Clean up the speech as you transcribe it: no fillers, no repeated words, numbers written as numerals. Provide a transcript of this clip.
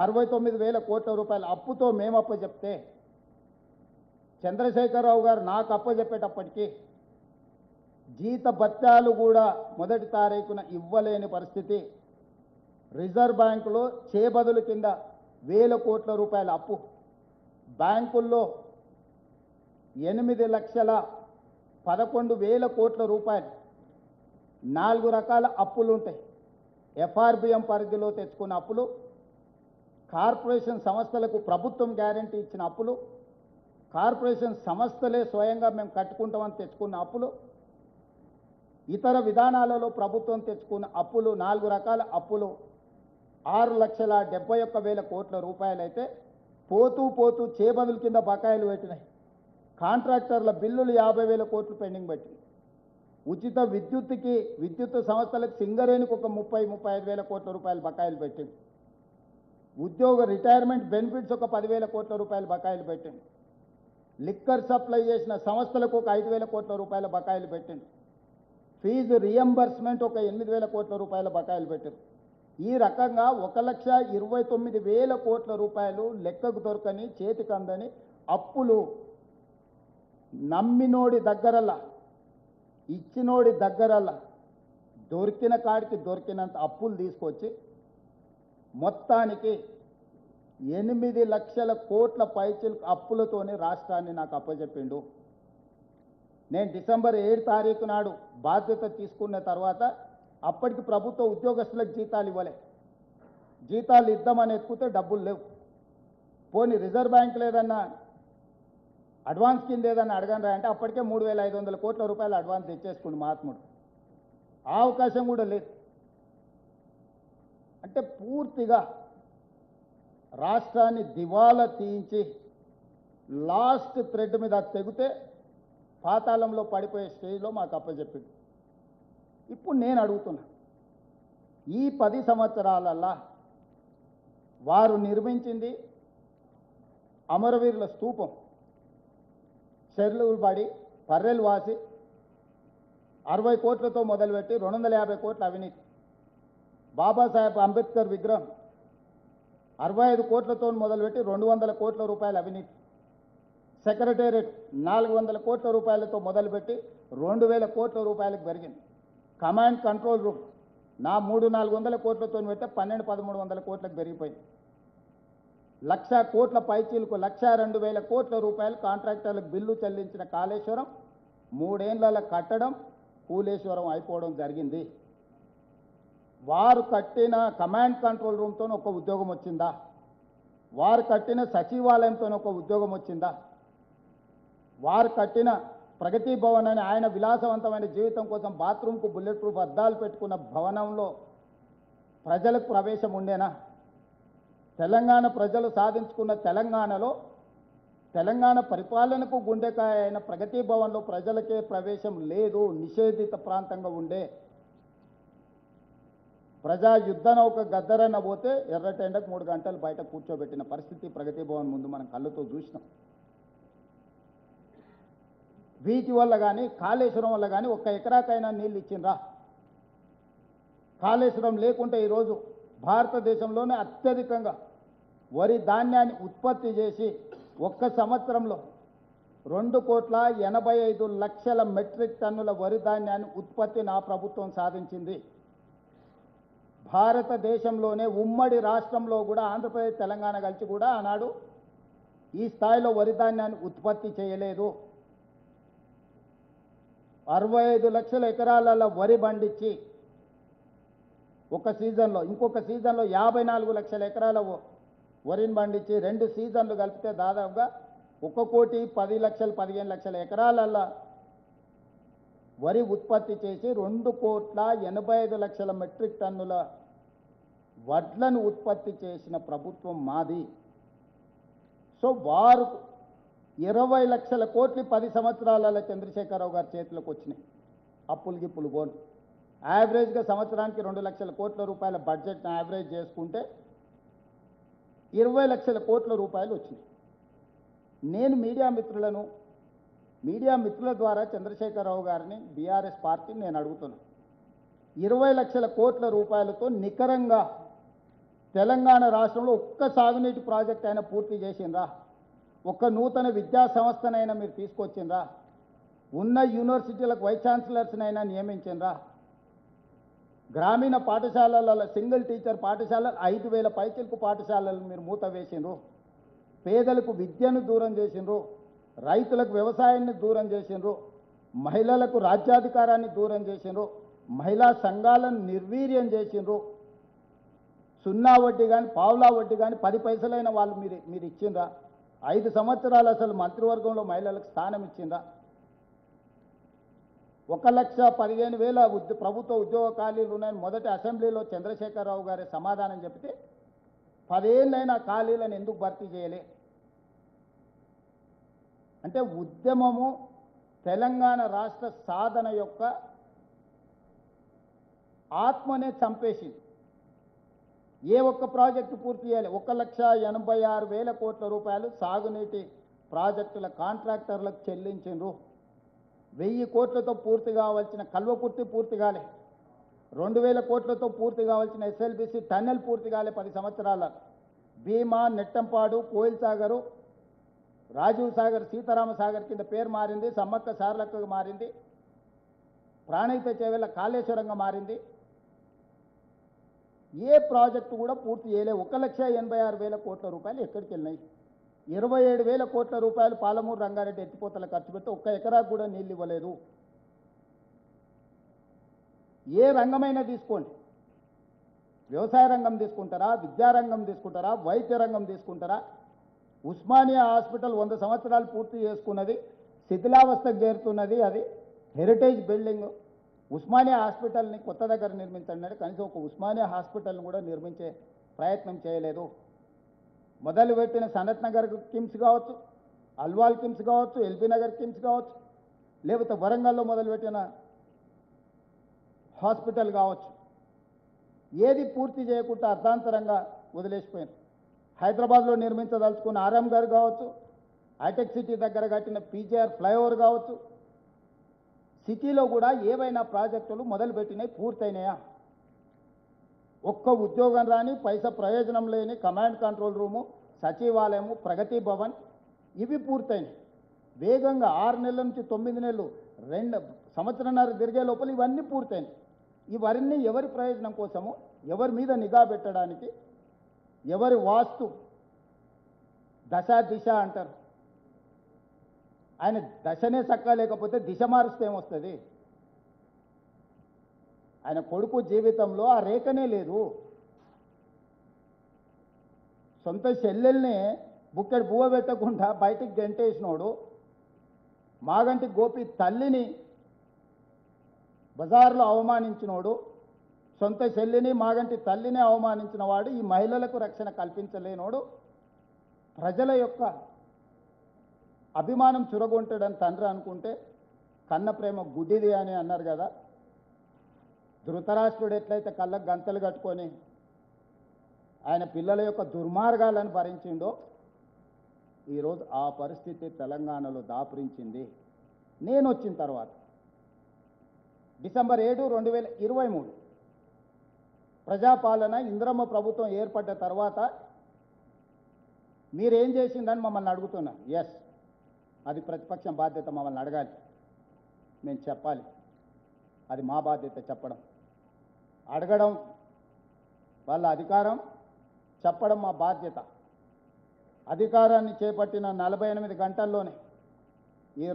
69,000 కోట్ల రూపాయల అప్పుతో మేము అప్పచెప్తే చంద్రశేఖరరావు గారు నాకు అప్పచెప్పేటప్పటికీ జీత భత్యాలు కూడా మొదటి తారీఖున ఇవ్వలేని పరిస్థితి. రిజర్వ్ బ్యాంకులో చేబదులు కింద 1,000 కోట్ల రూపాయల అప్పు, బ్యాంకుల్లో 8,11,000 కోట్ల రూపాయలు, 4 రకాల అప్పులు ఉంటాయి. ఎఫ్ఆర్బిఎం పరిధిలో తెచ్చుకున్న అప్పులు, కార్పొరేషన్ సంస్థలకు ప్రభుత్వం గ్యారెంటీ ఇచ్చిన అప్పులు, కార్పొరేషన్ సంస్థలే స్వయంగా మేము కట్టుకుంటామని తెచ్చుకున్న అప్పులు, ఇతర విధానాలలో ప్రభుత్వం తెచ్చుకున్న అప్పులు, 4 రకాల అప్పులు 6,71,000 కోట్ల రూపాయలైతే పోతూ పోతూ చేబదుల కింద బకాయిలు పెట్టినాయి. కాంట్రాక్టర్ల బిల్లులు 50,000 కోట్లు పెండింగ్ పెట్టినాయి. ఉచిత విద్యుత్తుకి విద్యుత్ సంస్థలకు సింగరేణికి ఒక 30,000-35,000 కోట్ల రూపాయలు బకాయిలు పెట్టింది. ఉద్యోగ రిటైర్మెంట్ బెనిఫిట్స్ ఒక 10,000 కోట్ల రూపాయలు బకాయిలు పెట్టింది. లిక్కర్ సప్లై చేసిన సంస్థలకు ఒక 5,000 కోట్ల రూపాయల బకాయిలు పెట్టింది. ఫీజు రియంబర్స్మెంట్ ఒక 8,000 కోట్ల రూపాయల బకాయిలు పెట్టింది. ఈ రకంగా 1,29,000 కోట్ల రూపాయలు లెక్కకు దొరకని, చేతికి అందని అప్పులు నమ్మినోడి దగ్గరల్లా, ఇచ్చినోడి దగ్గరల్లా దొరికిన కాడికి దొరికినంత అప్పులు తీసుకొచ్చి మొత్తానికి 8 లక్షల కోట్ల పైచిలకు అప్పులతోనే రాష్ట్రాన్ని నాకు అప్పచెప్పిండు. నేను డిసెంబర్ 7 తారీఖు నాడు బాధ్యత తీసుకున్న తర్వాత అప్పటికి ప్రభుత్వ ఉద్యోగస్తులకు జీతాలు ఇవ్వలే. జీతాలు ఇద్దామని ఎత్తుకుతే డబ్బులు లేవు. పోనీ రిజర్వ్ బ్యాంక్ లేదన్నా అడ్వాన్స్ కింద ఏదన్నా అడగనరా అంటే అప్పటికే 3,500 కోట్ల రూపాయలు అడ్వాన్స్ తెచ్చేసుకుండు మహాత్ముడు. ఆ అవకాశం కూడా లేదు. అంటే పూర్తిగా రాష్ట్రాన్ని దివాలా తీయించి లాస్ట్ థ్రెడ్ మీద తెగితే పాతాళంలో పడిపోయే స్టేజ్లో మాకు అప్పచెప్పింది. ఇప్పుడు నేను అడుగుతున్నా, ఈ 10 సంవత్సరాలల్లా వారు నిర్మించింది అమరవీరుల స్తూపం, చెర్లులు పడి పర్రెలు వాసి 60 కోట్లతో మొదలుపెట్టి 250 కోట్ల అవినీతి, బాబాసాహెబ్ అంబేద్కర్ విగ్రహం 65 కోట్లతో మొదలుపెట్టి 200 కోట్ల రూపాయల అవినీతి, సెక్రటేరియట్ 400 కోట్ల రూపాయలతో మొదలుపెట్టి 2,000 కోట్ల రూపాయలకు పెరిగింది. కమాండ్ కంట్రోల్ రూమ్ నా 300-400 కోట్లతో పెడితే 1200-1300 కోట్లకు పెరిగిపోయింది. 1,00,000 కోట్ల పైచీలకు 1,02,000 కోట్ల రూపాయలు కాంట్రాక్టర్లకు బిల్లు చెల్లించిన కాళేశ్వరం 3 ఏళ్ల కట్టడం కూలేశ్వరం అయిపోవడం జరిగింది. వారు కట్టిన కమాండ్ కంట్రోల్ రూమ్తో ఒక ఉద్యోగం వచ్చిందా? వారు కట్టిన సచివాలయంతో ఒక ఉద్యోగం వచ్చిందా? వారు కట్టిన ప్రగతి భవన్ అని ఆయన విలాసవంతమైన జీవితం కోసం బాత్రూమ్కు బుల్లెట్ ప్రూఫ్ అద్దాలు పెట్టుకున్న భవనంలో ప్రజలకు ప్రవేశం ఉండేనా? తెలంగాణ ప్రజలు సాధించుకున్న తెలంగాణలో తెలంగాణ పరిపాలనకు గుండెకాయ అయిన ప్రగతి భవన్లో ప్రజలకే ప్రవేశం లేదు, నిషేధిత ప్రాంతంగా ఉండే. ప్రజా యుద్ధ నౌక గద్దరన్న పోతే ఎర్రటెండకు 3 గంటలు బయట కూర్చోబెట్టిన పరిస్థితి ప్రగతి భవన్ ముందు మనం కళ్ళతో చూసినాం. వీటి వల్ల కానీ కాళేశ్వరం వల్ల కానీ 1 ఎకరాకైనా నీళ్ళు ఇచ్చిండ్రా? కాళేశ్వరం లేకుంటే ఈరోజు భారతదేశంలోనే అత్యధికంగా వరి ధాన్యాన్ని ఉత్పత్తి చేసి 1 సంవత్సరంలో 2,85,00,000 మెట్రిక్ టన్నుల వరి ధాన్యాన్ని ఉత్పత్తి నా ప్రభుత్వం సాధించింది. భారతదేశంలోనే ఉమ్మడి రాష్ట్రంలో కూడా ఆంధ్రప్రదేశ్ తెలంగాణ కలిసి కూడా ఆనాడు ఈ స్థాయిలో వరి ధాన్యాన్ని ఉత్పత్తి చేయలేదు. 65 లక్షల ఎకరాలలో వరి పండించి ఒక సీజన్లో, ఇంకొక సీజన్లో 54 లక్షల ఎకరాల వరిని పండించి 2 సీజన్లు కలిపితే దాదాపుగా 1,10,00,000-15 లక్షల ఎకరాలలో వరి ఉత్పత్తి చేసి 2,85,00,000 మెట్రిక్ టన్నుల వడ్లను ఉత్పత్తి చేసిన ప్రభుత్వం మాది. సో వారు 20 లక్షల కోట్లు 10 సంవత్సరాలలో చంద్రశేఖరరావు గారి చేతిలోకి వచ్చినాయి. అప్పులు గిప్పులు పోను. యావరేజ్గా సంవత్సరానికి 2 లక్షల కోట్ల రూపాయల బడ్జెట్ని యావరేజ్ చేసుకుంటే 20 లక్షల కోట్ల రూపాయలు వచ్చినాయి. నేను మీడియా మిత్రుల ద్వారా చంద్రశేఖరరావు గారిని, బీఆర్ఎస్ పార్టీని నేను అడుగుతున్నాను, 20 లక్షల కోట్ల రూపాయలతో నికరంగా తెలంగాణ రాష్ట్రంలో ఒక్క సాగునీటి ప్రాజెక్ట్ అయినా పూర్తి చేసిండ్రా? ఒక్క నూతన విద్యా సంస్థనైనా మీరు తీసుకొచ్చిండ్రా? ఉన్న యూనివర్సిటీలకు వైస్ ఛాన్సలర్స్నైనా నియమించిండ్రా? గ్రామీణ పాఠశాలల సింగిల్ టీచర్ పాఠశాలలు 5,000 పైచిలకు పాఠశాలలు మీరు మూత వేసిండ్రు. పేదలకు విద్యను దూరం చేసిండ్రు. రైతులకు వ్యవసాయాన్ని దూరం చేసిండ్రు. మహిళలకు రాజ్యాధికారాన్ని దూరం చేసిండ్రు. మహిళా సంఘాలను నిర్వీర్యం చేసిండ్రు. సున్నా వడ్డీ కానీ పావులా వడ్డీ కానీ 10 పైసలైన వాళ్ళు మీరు ఇచ్చిండ్రా? 5 సంవత్సరాలు అసలు మంత్రివర్గంలో మహిళలకు స్థానం ఇచ్చిండ్రా? 1,15,000 ప్రభుత్వ ఉద్యోగ ఖాళీలు ఉన్నాయని మొదటి అసెంబ్లీలో చంద్రశేఖరరావు గారి సమాధానం చెప్తే 10 ఏళ్ళైనా ఖాళీలను ఎందుకు భర్తీ చేయలే? అంటే ఉద్యమము తెలంగాణ రాష్ట్ర సాధన యొక్క ఆత్మనే చంపేసింది. ఏ ఒక్క ప్రాజెక్టు పూర్తి చేయాలి? 1,86,000 కోట్ల రూపాయలు సాగునీటి ప్రాజెక్టుల కాంట్రాక్టర్లకు చెల్లించిండ్రు. 1000 కోట్లతో పూర్తి కావాల్సిన కల్వకుర్తి పూర్తి కాలే. 2,000 కోట్లతో పూర్తి కావాల్సిన ఎస్ఎల్బిసి టన్నెల్ పూర్తి కాలే 10 సంవత్సరాల. భీమా, నెట్టంపాడు, కోయిల్ సాగరు, రాజీవ్ సాగర్, సీతారామ సాగర్ కింద పేరు మారింది. సమ్మక్క సారలక్కగా మారింది. ప్రాణహిత చేవెళ్ళ కాళేశ్వరంగా మారింది. ఏ ప్రాజెక్టు కూడా పూర్తి చేయలే. 1,86,000 కోట్ల రూపాయలు ఎక్కడికి వెళ్ళినాయి? 27,000 కోట్ల రూపాయలు పాలమూరు రంగారెడ్డి ఎత్తిపోతల ఖర్చు పెట్టి 1 ఎకరాకు కూడా నీళ్ళు ఇవ్వలేదు. ఏ రంగమైనా తీసుకోండి, వ్యవసాయ రంగం తీసుకుంటారా, విద్యారంగం తీసుకుంటారా, వైద్య రంగం తీసుకుంటారా? ఉస్మానియా హాస్పిటల్ 100 సంవత్సరాలు పూర్తి చేసుకున్నది, శిథిలావస్థకు చేరుతున్నది. అది హెరిటేజ్ బిల్డింగ్. ఉస్మానియా హాస్పిటల్ని కొత్త దగ్గర నిర్మించండి, కనీసం ఒక ఉస్మానియా హాస్పిటల్ని కూడా నిర్మించే ప్రయత్నం చేయలేదు. మొదలుపెట్టిన సనత్ నగర్ కిమ్స్ కావచ్చు, అల్వాల్ కిమ్స్ కావచ్చు, ఎల్బీ నగర్ కిమ్స్ కావచ్చు, లేకపోతే వరంగల్లో మొదలుపెట్టిన హాస్పిటల్ కావచ్చు, ఏది పూర్తి చేయకుండా అర్ధాంతరంగా వదిలేసిపోయింది. హైదరాబాద్లో నిర్మించదలుచుకున్న ఆర్ఎం గారు కావచ్చు, హైటెక్ సిటీ దగ్గర కట్టిన పీజీఆర్ ఫ్లైఓవర్ కావచ్చు, సిటీలో కూడా ఏవైనా ప్రాజెక్టులు మొదలుపెట్టినాయి, పూర్తయినాయా? ఒక్క ఉద్యోగం రాని, పైసా ప్రయోజనం లేని కమాండ్ కంట్రోల్ రూము, సచివాలయము, ప్రగతి భవన్ ఇవి పూర్తయినాయి. వేగంగా 6 నెలల నుంచి 9 నెలలు, 2 సంవత్సరాలు తిరిగే లోపల ఇవన్నీ పూర్తయినాయి. ఇవన్నీ ఎవరి ప్రయోజనం కోసము? ఎవరి మీద నిఘా పెట్టడానికి? ఎవరి వాస్తు దశ దిశ అంటారు. ఆయన దశనే చక్కా లేకపోతే దిశ మారుస్తే ఏమొస్తుంది? ఆయన కొడుకు జీవితంలో ఆ రేఖనే లేదు. సొంత చెల్లెల్ని బుక్కెడు బువ్వ పెట్టకుండా బయటికి గంటేసినోడు, మాగంటి గోపి తల్లిని బజార్లో అవమానించినోడు, సొంత చెల్లిని మాగంటి తల్లిని అవమానించిన వాడు, ఈ మహిళలకు రక్షణ కల్పించలేనోడు, ప్రజల యొక్క అభిమానం చురగొంటాడని తండ్రి అనుకుంటే కన్న ప్రేమ గుడ్డిది అని అన్నారు కదా. ధృతరాష్ట్రుడు ఎట్లయితే కళ్ళకు గంతలు కట్టుకొని ఆయన పిల్లల యొక్క దుర్మార్గాలను భరించిండో, ఈరోజు ఆ పరిస్థితి తెలంగాణలో దాపురించింది. నేను వచ్చిన తర్వాత డిసెంబర్ 7, 2023 ప్రజాపాలన ఇందిరమ్మ ప్రభుత్వం ఏర్పడ్డ తర్వాత మీరేం చేసిందని మమ్మల్ని అడుగుతున్నారు. ఎస్, అది ప్రతిపక్షం బాధ్యత, మమ్మల్ని అడగాలి, మేము చెప్పాలి. అది మా బాధ్యత చెప్పడం. అడగడం వాళ్ళ అధికారం, చెప్పడం మా బాధ్యత. అధికారాన్ని చేపట్టిన 48 గంటల్లోనే ఈ